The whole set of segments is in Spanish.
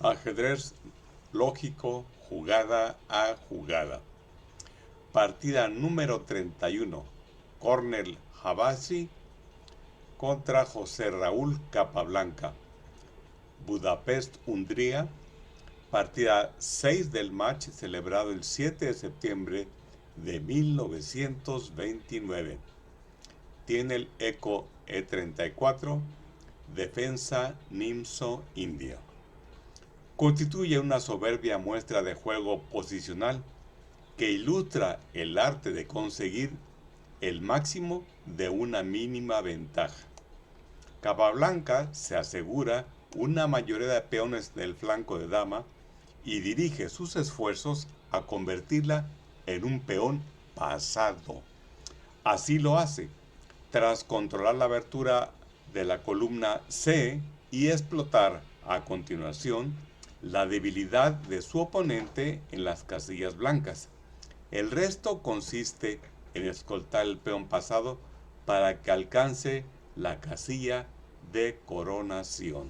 Ajedrez lógico, jugada a jugada. Partida número 31. Cornel Habassi contra José Raúl Capablanca. Budapest, Hungría. Partida 6 del match celebrado el 7 de septiembre de 1929. Tiene el ECO E34, defensa Nimzo India. Constituye una soberbia muestra de juego posicional que ilustra el arte de conseguir el máximo de una mínima ventaja. Capablanca se asegura una mayoría de peones del flanco de dama y dirige sus esfuerzos a convertirla en un peón pasado. Así lo hace, tras controlar la abertura de la columna C y explotar a continuación la debilidad de su oponente en las casillas blancas. El resto consiste en escoltar el peón pasado para que alcance la casilla de coronación.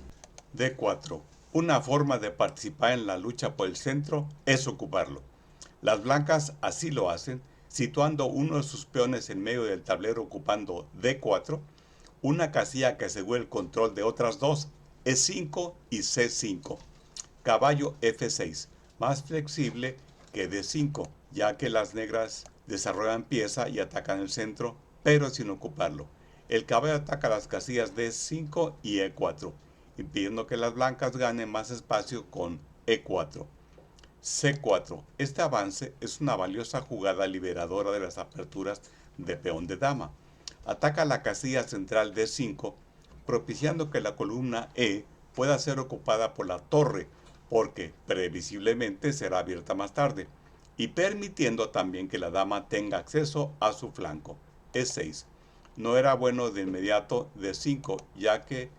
D4. Una forma de participar en la lucha por el centro es ocuparlo. Las blancas así lo hacen, situando uno de sus peones en medio del tablero ocupando D4, una casilla que asegura el control de otras dos, E5 y C5. Caballo F6, más flexible que D5, ya que las negras desarrollan pieza y atacan el centro, pero sin ocuparlo. El caballo ataca las casillas D5 y E4, impidiendo que las blancas ganen más espacio con E4. C4. Este avance es una valiosa jugada liberadora de las aperturas de peón de dama. Ataca la casilla central D5, propiciando que la columna E pueda ser ocupada por la torre, porque previsiblemente será abierta más tarde, y permitiendo también que la dama tenga acceso a su flanco. E6. No era bueno de inmediato D5, ya que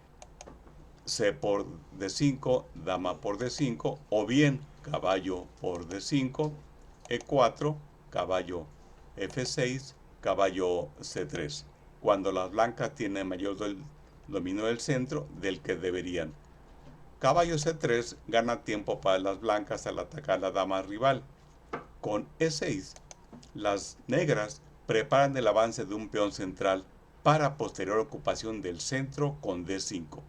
C por D5, dama por D5, o bien caballo por D5, E4, caballo F6, caballo C3, cuando las blancas tienen mayor dominio del centro del que deberían. Caballo C3 gana tiempo para las blancas al atacar la dama rival. Con E6, las negras preparan el avance de un peón central para posterior ocupación del centro con D5.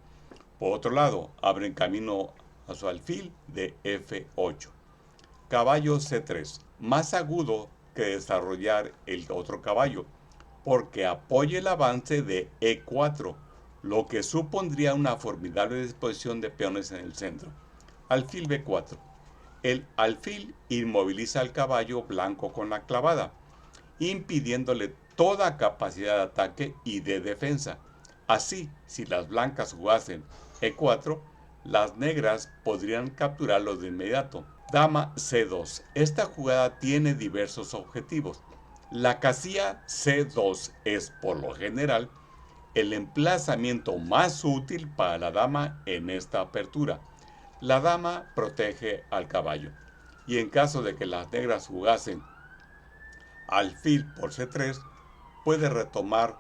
Por otro lado, abren camino a su alfil de F8. Caballo C3, más agudo que desarrollar el otro caballo, porque apoya el avance de E4, lo que supondría una formidable disposición de peones en el centro. Alfil B4. El alfil inmoviliza al caballo blanco con la clavada, impidiéndole toda capacidad de ataque y de defensa. Así, si las blancas jugasen E4, las negras podrían capturarlo de inmediato. Dama C2. Esta jugada tiene diversos objetivos. La casilla C2 es, por lo general, el emplazamiento más útil para la dama en esta apertura. La dama protege al caballo, y en caso de que las negras jugasen alfil por C3, puede retomar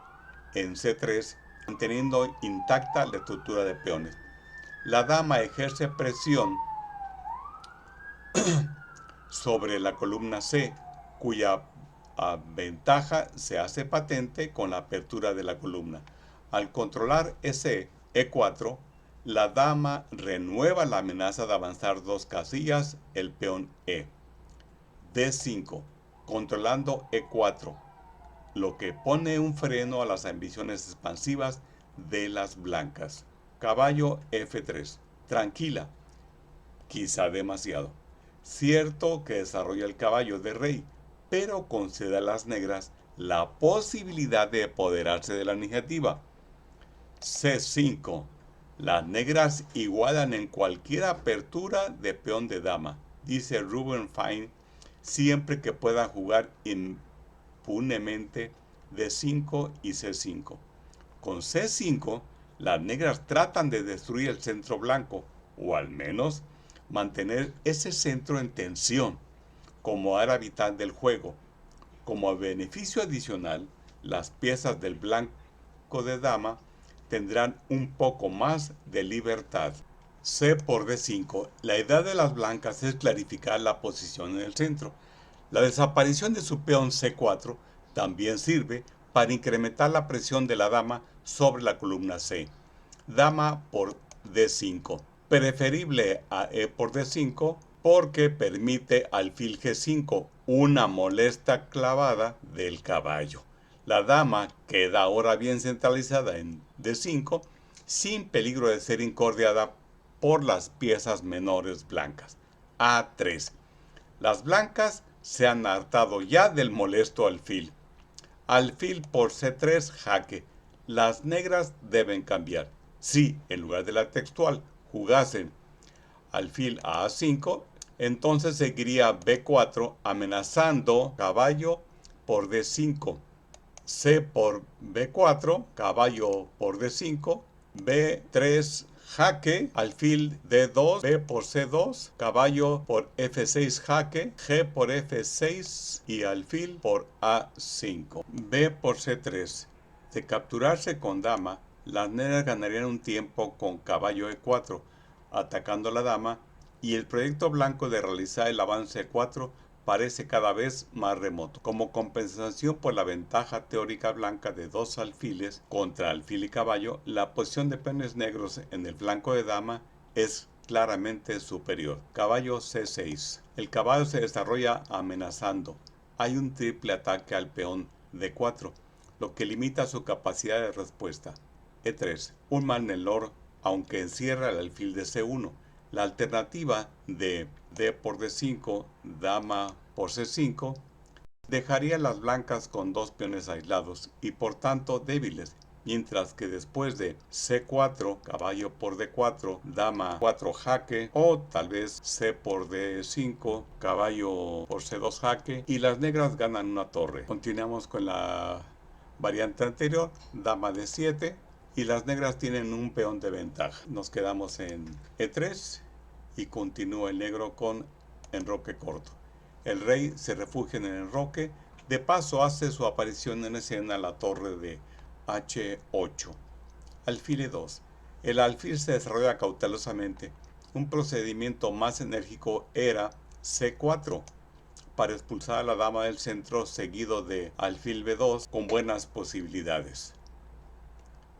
en C3 manteniendo intacta la estructura de peones. La dama ejerce presión sobre la columna C, cuya ventaja se hace patente con la apertura de la columna. Al controlar ese E4, la dama renueva la amenaza de avanzar dos casillas, el peón E. D5, controlando E4, lo que pone un freno a las ambiciones expansivas de las blancas. Caballo F3, tranquila, quizá demasiado. Cierto que desarrolla el caballo de rey, pero concede a las negras la posibilidad de apoderarse de la iniciativa. C5. Las negras igualan en cualquier apertura de peón de dama, dice Ruben Fine, siempre que puedan jugar impunemente D5 y C5. Con C5, las negras tratan de destruir el centro blanco, o al menos mantener ese centro en tensión, como área vital del juego. Como beneficio adicional, las piezas del blanco de dama tendrán un poco más de libertad. C por D5. La idea de las blancas es clarificar la posición en el centro. La desaparición de su peón C4 también sirve para incrementar la presión de la dama sobre la columna C. Dama por D5. Preferible a E por D5 porque permite alfil G5, una molesta clavada del caballo. La dama queda ahora bien centralizada en D5 sin peligro de ser incordiada por las piezas menores blancas. A3. Las blancas se han hartado ya del molesto alfil. Alfil por C3, jaque. Las negras deben cambiar. Si, en lugar de la textual, jugasen alfil a A5, entonces seguiría B4 amenazando caballo por D5. C por B4, caballo por D5, B3 jaque, alfil D2, B por C2, caballo por F6 jaque, G por F6 y alfil por A5. B por C3. De capturarse con dama, las negras ganarían un tiempo con caballo E4, atacando a la dama, y el proyecto blanco de realizar el avance E4 parece cada vez más remoto. Como compensación por la ventaja teórica blanca de dos alfiles contra alfil y caballo, la posición de peones negros en el flanco de dama es claramente superior. Caballo C6. El caballo se desarrolla amenazando. Hay un triple ataque al peón D4, lo que limita su capacidad de respuesta. E3. Un mal Nelor, aunque encierra el alfil de C1. La alternativa de D por D5, dama por C5, dejaría a las blancas con dos peones aislados y por tanto débiles, mientras que después de C4, caballo por D4, dama 4 jaque, o tal vez C por D5, caballo por C2 jaque, y las negras ganan una torre. Continuamos con la variante anterior, dama D7, y las negras tienen un peón de ventaja. Nos quedamos en E3 y continúa el negro con enroque corto. El rey se refugia en el enroque. De paso hace su aparición en escena la torre de H8. Alfil E2. El alfil se desarrolla cautelosamente. Un procedimiento más enérgico era C4 para expulsar a la dama del centro, seguido de alfil B2 con buenas posibilidades.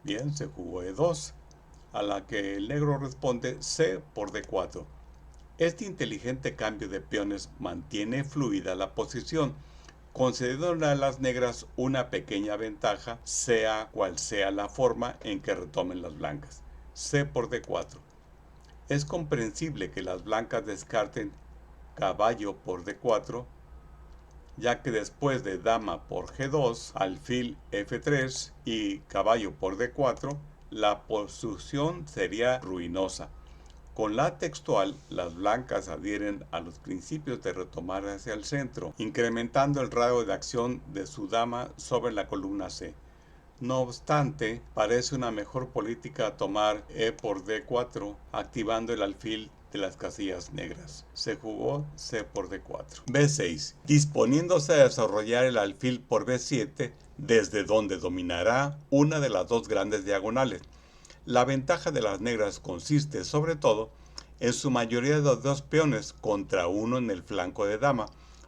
Bien, se jugó E2, a la que el negro responde C por D4. Este inteligente cambio de peones mantiene fluida la posición, concediéndole a las negras una pequeña ventaja, sea cual sea la forma en que retomen las blancas. C por D4. Es comprensible que las blancas descarten caballo por D4, ya que después de dama por G2, alfil F3 y caballo por D4, la posición sería ruinosa. Con la textual, las blancas adhieren a los principios de retomar hacia el centro, incrementando el radio de acción de su dama sobre la columna C. No obstante, parece una mejor política tomar E por D4, activando el alfil de las casillas negras. Se jugó C por D4. B6. Disponiéndose a desarrollar el alfil por B7, desde donde dominará una de las dos grandes diagonales. La ventaja de las negras consiste, sobre todo, en su mayoría de dos peones contra uno en el flanco de dama,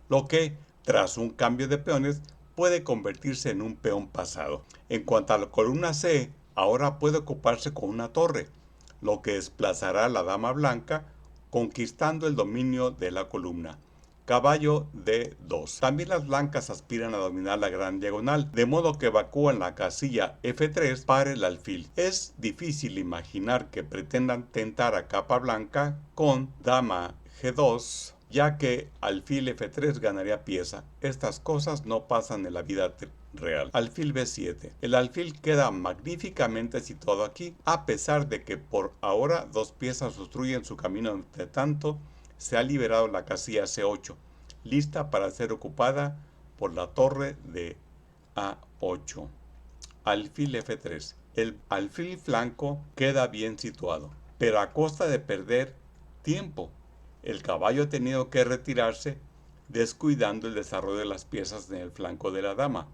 lo que, tras un cambio de peones, puede convertirse en un peón pasado. En cuanto a la columna C, ahora puede ocuparse con una torre, lo que desplazará a la dama blanca, conquistando el dominio de la columna. Caballo D2. También las blancas aspiran a dominar la gran diagonal, de modo que evacúan la casilla F3 para el alfil. Es difícil imaginar que pretendan tentar a capa blanca con dama G2, ya que alfil F3 ganaría pieza. Estas cosas no pasan en la vida real. Alfil B7. El alfil queda magníficamente situado aquí, a pesar de que por ahora dos piezas obstruyen su camino. Entre tanto, se ha liberado la casilla C8, lista para ser ocupada por la torre de A8. Alfil F3. El alfil flanco queda bien situado, pero a costa de perder tiempo. El caballo ha tenido que retirarse, descuidando el desarrollo de las piezas en el flanco de la dama.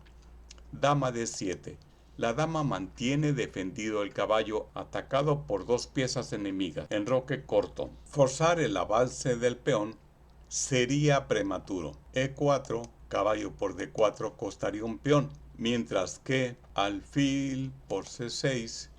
Dama D7. La dama mantiene defendido el caballo atacado por dos piezas enemigas. Enroque corto. Forzar el avance del peón sería prematuro. E4, caballo por D4 costaría un peón. Mientras que alfil por C6,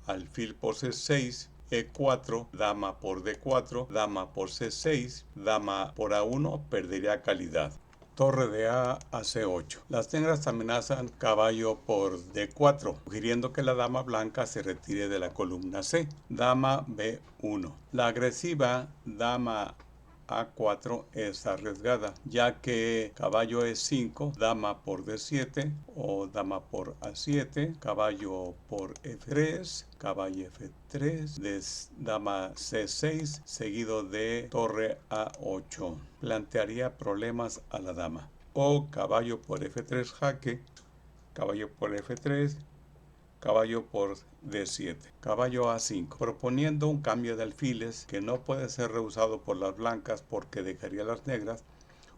alfil por C6, E4, dama por D4, dama por C6, dama por A1 perdería calidad. Torre de A C8. Las negras amenazan caballo por D4, sugiriendo que la dama blanca se retire de la columna C. Dama B1. La agresiva dama A4 es arriesgada, ya que caballo E5, dama por D7 o dama por A7, caballo por F3, caballo F3, dama C6, seguido de torre A8. Plantearía problemas a la dama. O caballo por F3 jaque, caballo por F3, caballo por D7, caballo A5, proponiendo un cambio de alfiles que no puede ser rehusado por las blancas porque dejaría a las negras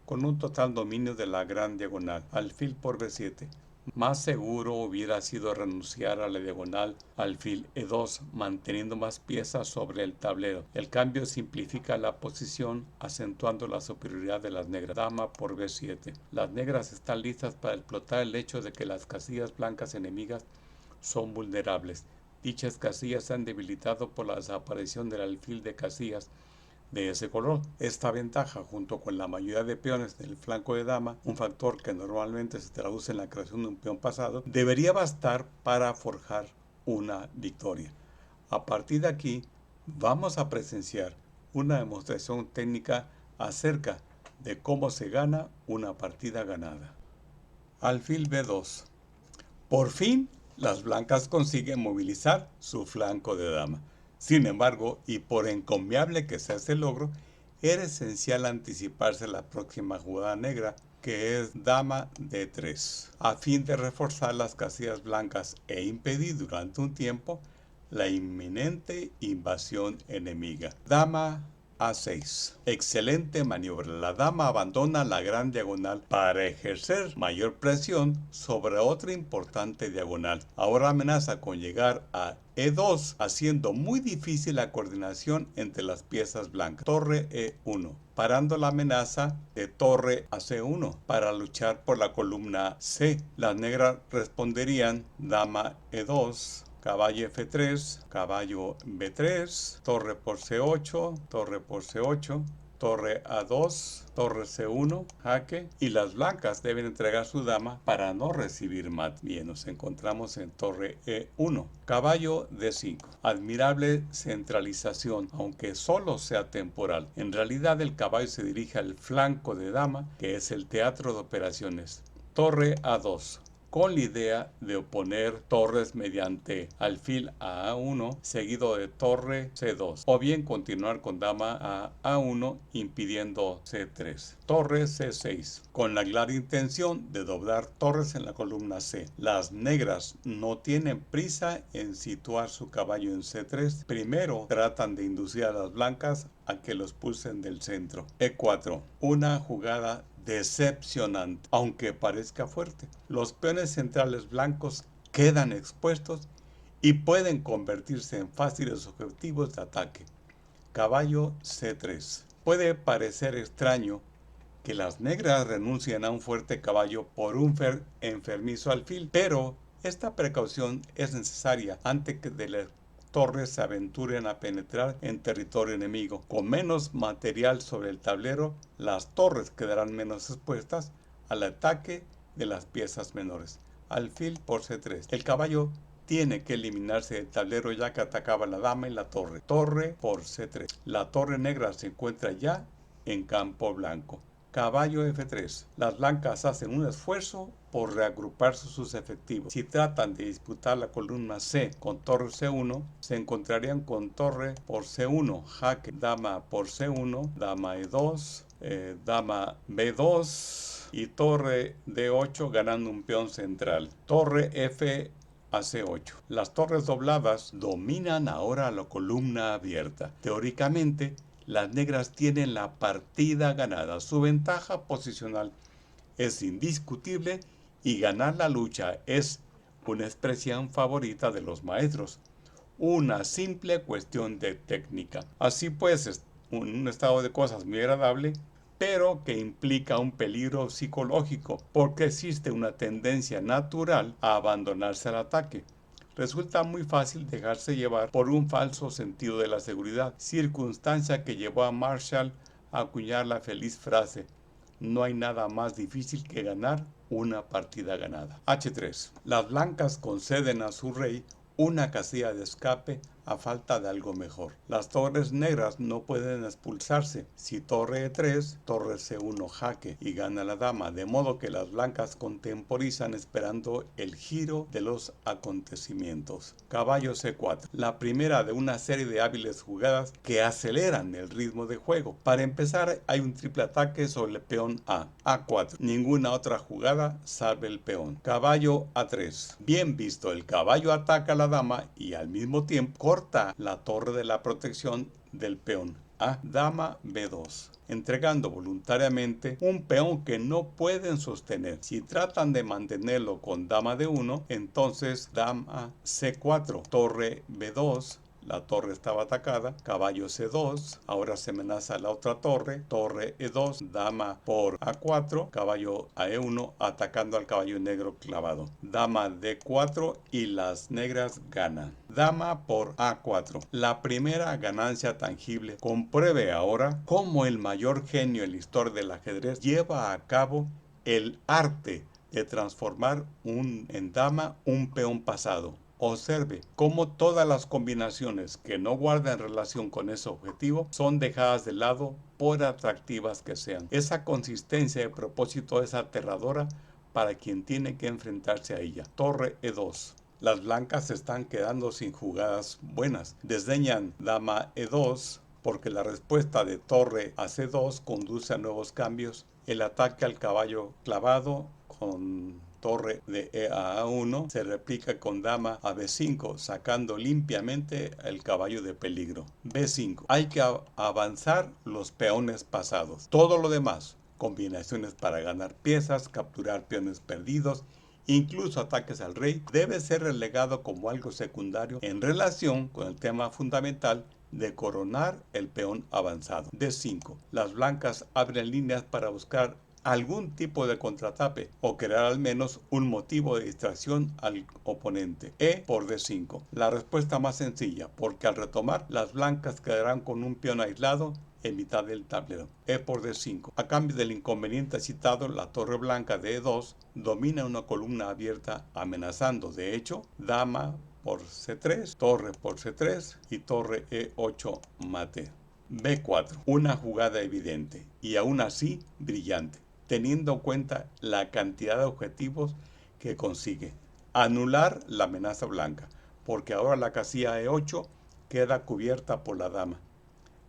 con un total dominio de la gran diagonal. Alfil por B7. Más seguro hubiera sido renunciar a la diagonal alfil E2, manteniendo más piezas sobre el tablero. El cambio simplifica la posición, acentuando la superioridad de las negras. Dama por B7. Las negras están listas para explotar el hecho de que las casillas blancas enemigas son vulnerables. Dichas casillas se han debilitado por la desaparición del alfil de casillas de ese color. Esta ventaja, junto con la mayoría de peones del flanco de dama, un factor que normalmente se traduce en la creación de un peón pasado, debería bastar para forjar una victoria. A partir de aquí, vamos a presenciar una demostración técnica acerca de cómo se gana una partida ganada. Alfil B2. Por fin, las blancas consiguen movilizar su flanco de dama. Sin embargo, y por encomiable que sea este logro, era esencial anticiparse a la próxima jugada negra, que es dama D3, a fin de reforzar las casillas blancas e impedir durante un tiempo la inminente invasión enemiga. Dama A6. Excelente maniobra. La dama abandona la gran diagonal para ejercer mayor presión sobre otra importante diagonal. Ahora amenaza con llegar a E2, haciendo muy difícil la coordinación entre las piezas blancas. Torre E1, parando la amenaza de torre a C1 para luchar por la columna C. Las negras responderían dama E2, caballo F3, caballo B3, torre por C8, torre por C8, torre A2, torre C1, jaque, y las blancas deben entregar su dama para no recibir mate. Bien, nos encontramos en torre E1. Caballo D5. Admirable centralización, aunque solo sea temporal. En realidad el caballo se dirige al flanco de dama, que es el teatro de operaciones. Torre A2. Con la idea de oponer torres mediante alfil a A1 seguido de torre C2, o bien continuar con dama a A1 impidiendo C3. Torre C6, con la clara intención de doblar torres en la columna C. Las negras no tienen prisa en situar su caballo en C3. Primero tratan de inducir a las blancas a que los pulsen del centro. E4, una jugada decepcionante, aunque parezca fuerte. Los peones centrales blancos quedan expuestos y pueden convertirse en fáciles objetivos de ataque. Caballo C3. Puede parecer extraño que las negras renuncien a un fuerte caballo por un enfermizo alfil, pero esta precaución es necesaria antes que de la torres se aventuren a penetrar en territorio enemigo. Con menos material sobre el tablero, las torres quedarán menos expuestas al ataque de las piezas menores. Alfil por C3. El caballo tiene que eliminarse del tablero ya que atacaba la dama y la torre. Torre por C3. La torre negra se encuentra ya en campo blanco. Caballo F3. Las blancas hacen un esfuerzo por reagrupar sus efectivos. Si tratan de disputar la columna C con torre C1, se encontrarían con torre por C1, jaque, dama por C1, dama E2, dama B2 y torre D8 ganando un peón central. Torre F a C8. Las torres dobladas dominan ahora la columna abierta. Teóricamente, las negras tienen la partida ganada. Su ventaja posicional es indiscutible y ganar la lucha es una expresión favorita de los maestros, una simple cuestión de técnica. Así pues, es un estado de cosas muy agradable, pero que implica un peligro psicológico, porque existe una tendencia natural a abandonarse al ataque. Resulta muy fácil dejarse llevar por un falso sentido de la seguridad, circunstancia que llevó a Marshall a acuñar la feliz frase: no hay nada más difícil que ganar una partida ganada. H3. Las blancas conceden a su rey una casilla de escape a falta de algo mejor. Las torres negras no pueden expulsarse. Si torre E3, torre C1 jaque y gana la dama, de modo que las blancas contemporizan esperando el giro de los acontecimientos. Caballo C4. La primera de una serie de hábiles jugadas que aceleran el ritmo de juego. Para empezar, hay un triple ataque sobre el peón A. A4. Ninguna otra jugada salve el peón. Caballo A3. Bien visto, el caballo ataca a la dama y al mismo tiempo corta la torre de la protección del peón A. Dama B2, entregando voluntariamente un peón que no pueden sostener. Si tratan de mantenerlo con dama D1, entonces dama C4, torre B2. La torre estaba atacada, caballo C2, ahora se amenaza la otra torre, torre E2, dama por A4, caballo a E1, atacando al caballo negro clavado. Dama D4 y las negras ganan. Dama por A4, la primera ganancia tangible. Compruebe ahora cómo el mayor genio en la historia del ajedrez lleva a cabo el arte de transformar en dama un peón pasado. Observe cómo todas las combinaciones que no guardan relación con ese objetivo son dejadas de lado por atractivas que sean. Esa consistencia de propósito es aterradora para quien tiene que enfrentarse a ella. Torre E2. Las blancas se están quedando sin jugadas buenas. Desdeñan dama E2 porque la respuesta de torre a C2 conduce a nuevos cambios. El ataque al caballo clavado con torre de E a A1 se replica con dama a B5, sacando limpiamente el caballo de peligro. B5. Hay que avanzar los peones pasados. Todo lo demás, combinaciones para ganar piezas, capturar peones perdidos, incluso ataques al rey, debe ser relegado como algo secundario en relación con el tema fundamental de coronar el peón avanzado. D5. Las blancas abren líneas para buscar algún tipo de contraataque o crear al menos un motivo de distracción al oponente. E por D5. La respuesta más sencilla, porque al retomar, las blancas quedarán con un peón aislado en mitad del tablero. E por D5. A cambio del inconveniente citado, la torre blanca de E2 domina una columna abierta amenazando. De hecho, dama por C3, torre por C3 y torre E8 mate. B4. Una jugada evidente y aún así brillante, teniendo en cuenta la cantidad de objetivos que consigue. Anular la amenaza blanca, porque ahora la casilla E8 queda cubierta por la dama.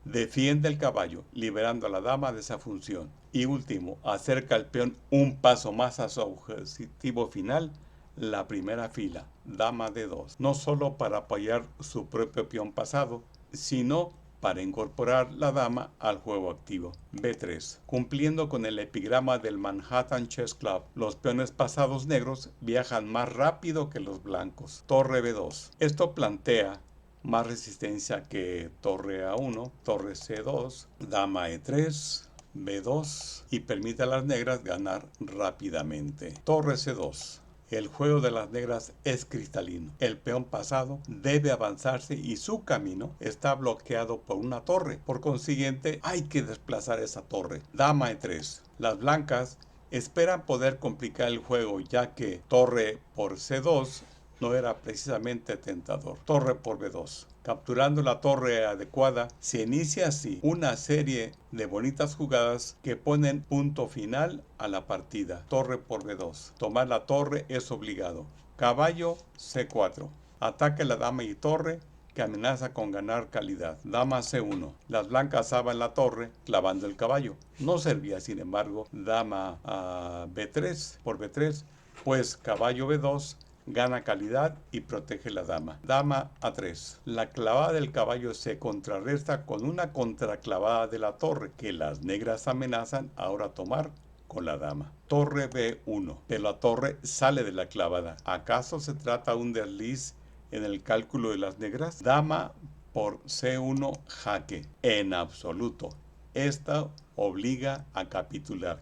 Defiende el caballo, liberando a la dama de esa función. Y último, acerca al peón un paso más a su objetivo final, la primera fila, dama D2. No solo para apoyar su propio peón pasado, sino para incorporar la dama al juego activo. B3. Cumpliendo con el epigrama del Manhattan Chess Club, los peones pasados negros viajan más rápido que los blancos. Torre B2. Esto plantea más resistencia que torre A1, torre C2, dama E3, B2 y permite a las negras ganar rápidamente. Torre C2. El juego de las negras es cristalino. El peón pasado debe avanzarse y su camino está bloqueado por una torre. Por consiguiente, hay que desplazar esa torre. Dama E3. Las blancas esperan poder complicar el juego, ya que torre por C2 no era precisamente tentador. Torre por B2. Capturando la torre adecuada, se inicia así una serie de bonitas jugadas que ponen punto final a la partida. Torre por B2. Tomar la torre es obligado. Caballo C4. Ataque la dama y torre, que amenaza con ganar calidad. Dama C1. Las blancas aban la torre, clavando el caballo. No servía, sin embargo, dama a B3 por B3, pues caballo B2 gana calidad y protege la dama. Dama A3. La clavada del caballo se contrarresta con una contraclavada de la torre que las negras amenazan ahora tomar con la dama. Torre B1, pero la torre sale de la clavada. ¿Acaso se trata de un desliz en el cálculo de las negras? Dama por C1 jaque. En absoluto. Esta obliga a capitular,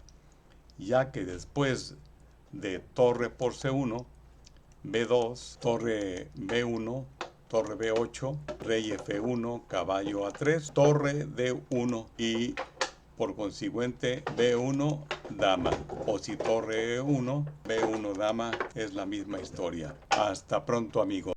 ya que después de torre por C1, B2, torre B1, torre B8, rey F1, caballo A3, torre D1 y por consiguiente B1, dama. O si torre E1, B1, dama, es la misma historia. Hasta pronto, amigos.